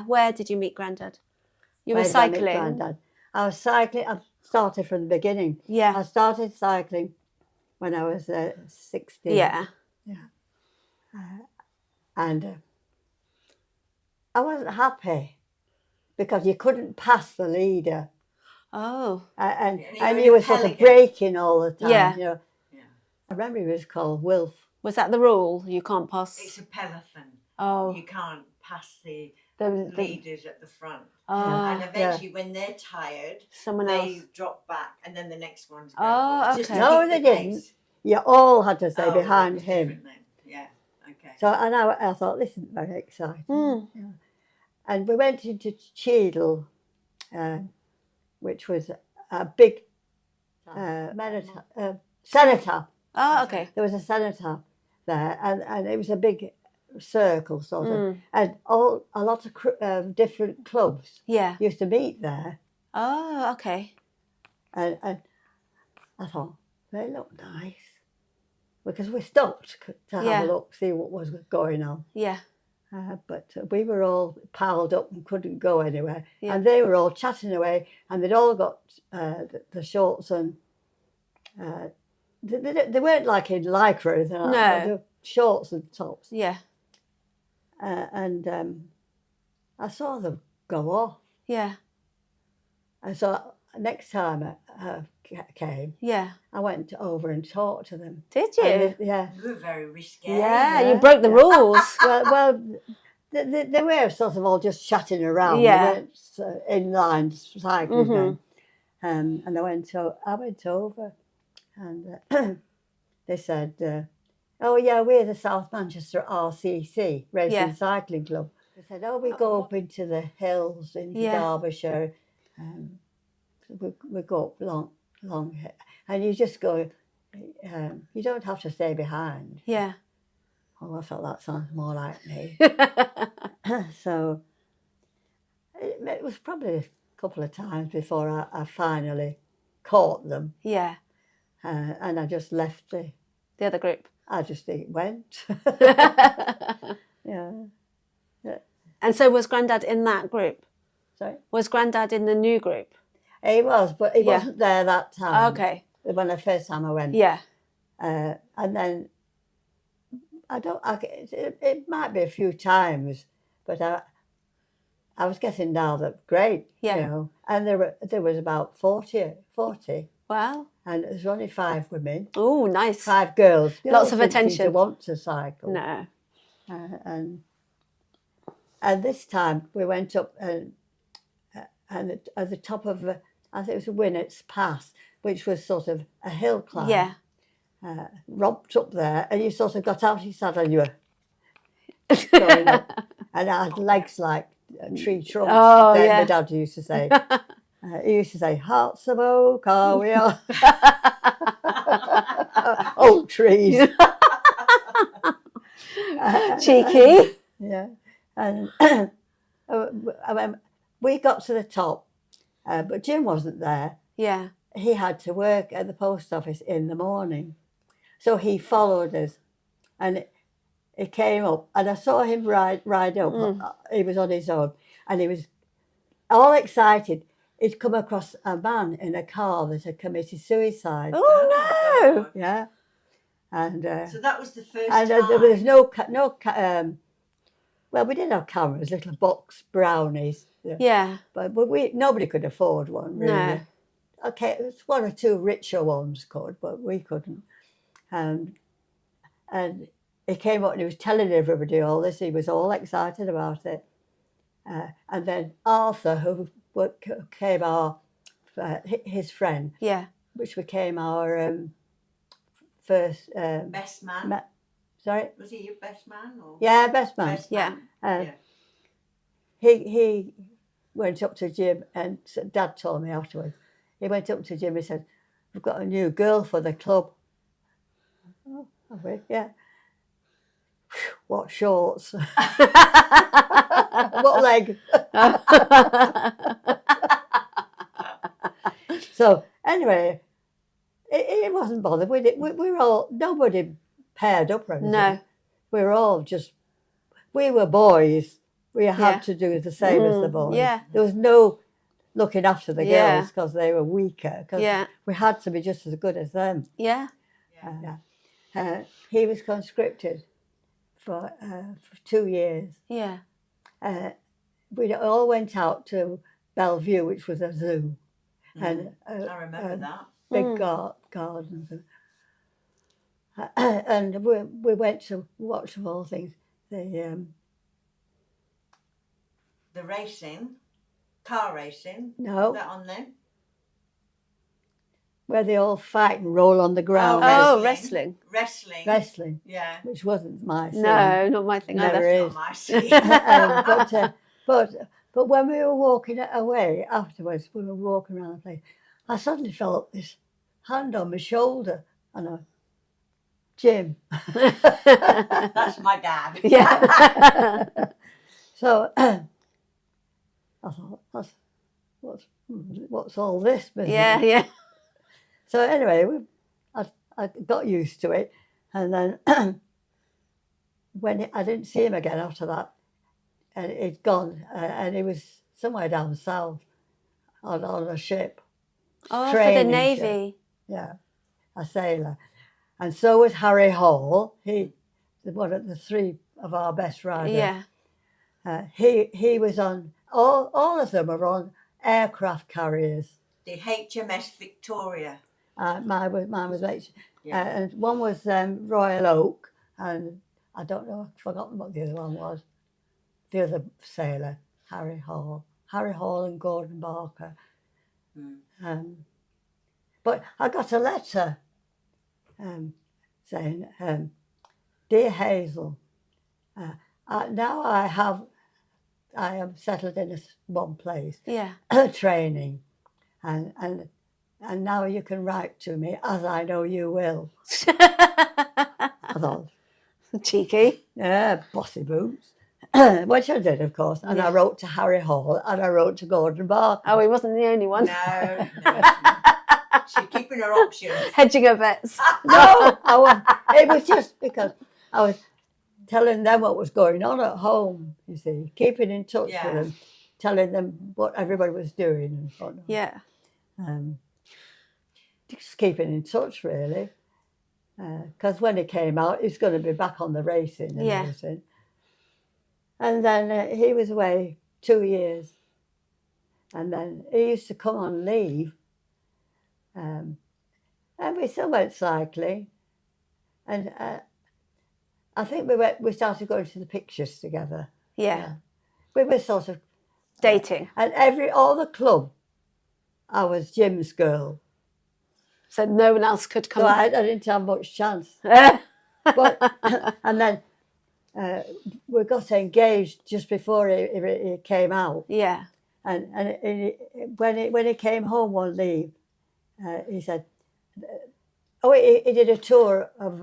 Where did you meet Grandad? You were Where did I meet cycling. Grandad? I was cycling. I started from the beginning. Yeah. I started cycling when I was 16. Yeah. And I wasn't happy because you couldn't pass the leader. Oh. And you were sort of braking all the time. Yeah. You know. I remember he was called Wilf. Was that the rule? You can't pass? It's a peloton. Oh. You can't pass the leaders at the front. Oh. And eventually, when they're tired, someone they else drop back, and then the next one's going. Oh, okay. Just to No, keep they the didn't. pace. You all had to stay behind him. Yeah. Okay. So and I thought this isn't very exciting. Yeah. And we went into Cheadle, which was a big cenotaph. Oh, okay. There was a cenotaph there, and it was a big circle sort of, and a lot of different clubs used to meet there. Oh, okay. And I thought they look nice because we stopped to have a look, see what was going on. Yeah. But we were all piled up and couldn't go anywhere, and they were all chatting away, and they'd all got the shorts and. They weren't like in lycra or anything like that. They were shorts and tops. Yeah. And I saw them go off. Yeah. And so next time I came, I went over and talked to them. Did you? Yeah. You were very risky. Yeah, you broke the rules. well, they were sort of all just chatting around. Yeah. They weren't in line cycling. And I went over. And they said, oh, yeah, we're the South Manchester RCC, Racing Cycling Club. They said, oh, we go up into the hills, into Derbyshire. We go up long. And you just go, you don't have to stay behind. Yeah. Oh, I thought that sounds more like me. So it was probably a couple of times before I finally caught them. Yeah. And I just left the other group. I just went. Yeah. And so was Grandad in that group? Sorry? Was Grandad in the new group? He was, but he wasn't there that time. Okay. When the first time I went. Yeah. And then it might be a few times, but I was getting now that great, you know. And there was about 40. Wow. And there's only 5 women. Oh, nice. 5 girls. Lots of attention. To want to cycle. No. And this time we went up and at the top of, I think it was Winnett's Pass, which was sort of a hill climb. Yeah. Romped up there, and you sort of got out your saddle and you were going up. And I had legs like tree trunks. Oh, My dad used to say. He used to say, hearts of oak are we all? Oak trees. Cheeky. Yeah. And we got to the top, but Jim wasn't there. Yeah. He had to work at the post office in the morning. So he followed us. And he came up, and I saw him ride up. He was on his own, and he was all excited. He'd come across a man in a car that had committed suicide. Oh, no. Yeah. And so that was the first time. And there was well, we did have cameras, little box brownies. Yeah. But nobody could afford one, really. No. Okay, it was 1 or 2 richer ones could, but we couldn't. And he came up and he was telling everybody all this. He was all excited about it. And then Arthur, who became his friend, which became our first... best man? Sorry? Was he your best man? Or? Yeah, best man. He went up to Jim, and Dad told me afterwards, he went up to Jim and said, we've got a new girl for the club. Oh, have we? Yeah. Whew, what shorts. What leg. So anyway, it wasn't bothered. We were all, nobody paired up or anything. No. We were all just, we were boys we had to do the same as the boys. Yeah. There was no looking after the Yeah. girls because they were weaker. Because we had to be just as good as them. Yeah. He was conscripted for 2 years. Yeah. We all went out to Bellevue, which was a zoo, and I remember that. big gardens. And we went to watch of all things. The racing, car racing. No. Is that on then? Where they all fight and roll on the ground. Oh, wrestling. Wrestling. Yeah. Which wasn't my thing. No, not my thing Never either. is. Not my thing. But when we were walking away afterwards, we were walking around the place, I suddenly felt this hand on my shoulder, and Jim. That's my dad. Yeah. So I thought, what's all this business? Yeah. So anyway, I got used to it, and then when I didn't see him again after that, and he'd gone, and he was somewhere down south on a ship. Oh, for the training Navy. ship. Yeah, a sailor. And so was Harry Hall. He, one of the three of our best riders. Yeah. He was on, all of them are on aircraft carriers. The HMS Victoria. Mine was Yeah. and one was Royal Oak, and I don't know, I've forgotten what the other one was. The other sailor, Harry Hall and Gordon Barker. But I got a letter saying, "Dear Hazel, now I am settled in one place, training, and now you can write to me, as I know you will." I thought, cheeky. Yeah, bossy boots. Which I did, of course. And I wrote to Harry Hall and I wrote to Gordon Barker. Oh, he wasn't the only one. No. She's keeping her options. Hedging her bets. No, it was just because I was telling them what was going on at home, you see, keeping in touch with them, telling them what everybody was doing and whatnot. Yeah. Just keeping in touch, really. Because when it came out, he's going to be back on the racing and everything. And then he was away 2 years. And then he used to come on leave. And we still went cycling. And I think we started going to the pictures together. Yeah. We were sort of dating. And all the club, I was Jim's girl. So no one else could come. So I didn't have much chance. But and then we got engaged just before he came out. Yeah. And when he came home one leave, he said, he did a tour of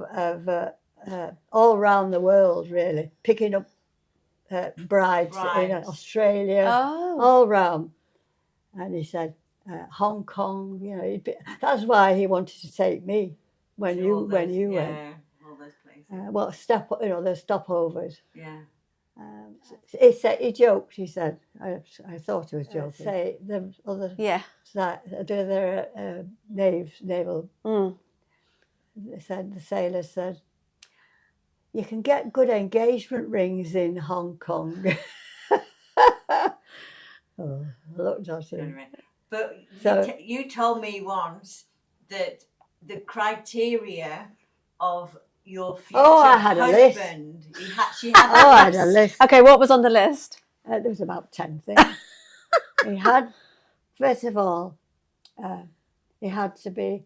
all around the world, really, picking up brides in Australia, all round. And he said, Hong Kong, that's why he wanted to take me when you went. All those places. The stopovers. Yeah. He joked. He said, I thought he was joking. Say the other the other naval. They said, the sailors said, you can get good engagement rings in Hong Kong. I looked at him. But So, you told me once that the criteria of your future I had a list. husband, she had a I had a list. Okay, what was on the list? There was about 10 things. He had, first of all, he had to be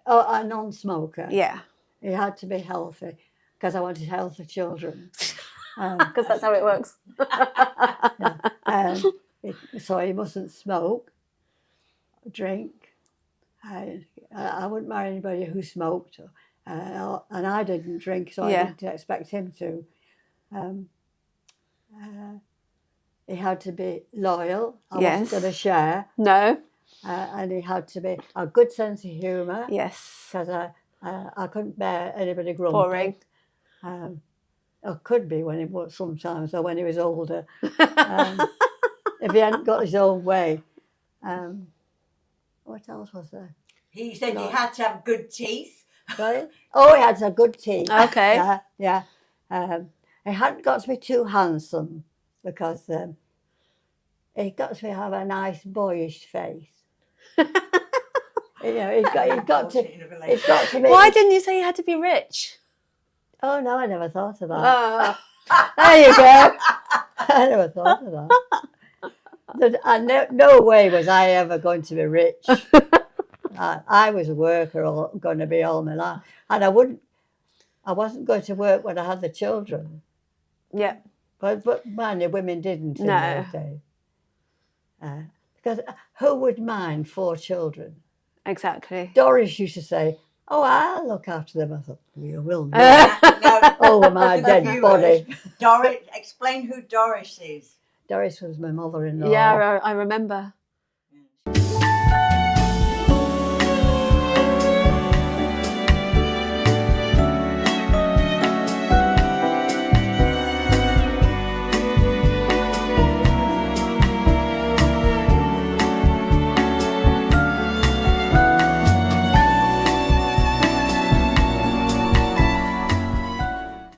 a non-smoker. Yeah. He had to be healthy, because I wanted healthy children. Because that's how it works. So he mustn't smoke, drink. I wouldn't marry anybody who smoked, and I didn't drink, so I didn't expect him to. He had to be loyal. I wasn't going to share. No. And he had to be a good sense of humour. Yes. Because I couldn't bear anybody grumpy. Boring. or could be when he was sometimes, or when he was older, if he hadn't got his own way. What else was there? He said No. you had to have good teeth. Right? Oh, he had some good teeth. Okay. Yeah. He hadn't got to be too handsome because he got to have a nice boyish face. You know, he's got to be. Why didn't you say you had to be rich? Oh no, I never thought of that. There you go. I never thought of that. No way was I ever going to be rich. I was a worker, going to be all my life, and I wasn't going to work when I had the children. Yeah. But many women didn't in No. those days. Because who would mind 4 children? Exactly. Doris used to say, "Oh, I'll look after them." I thought, "You will not." No, Over my for the dead viewers, body. Doris, explain who Doris is. Doris was my mother-in-law. Yeah, I remember.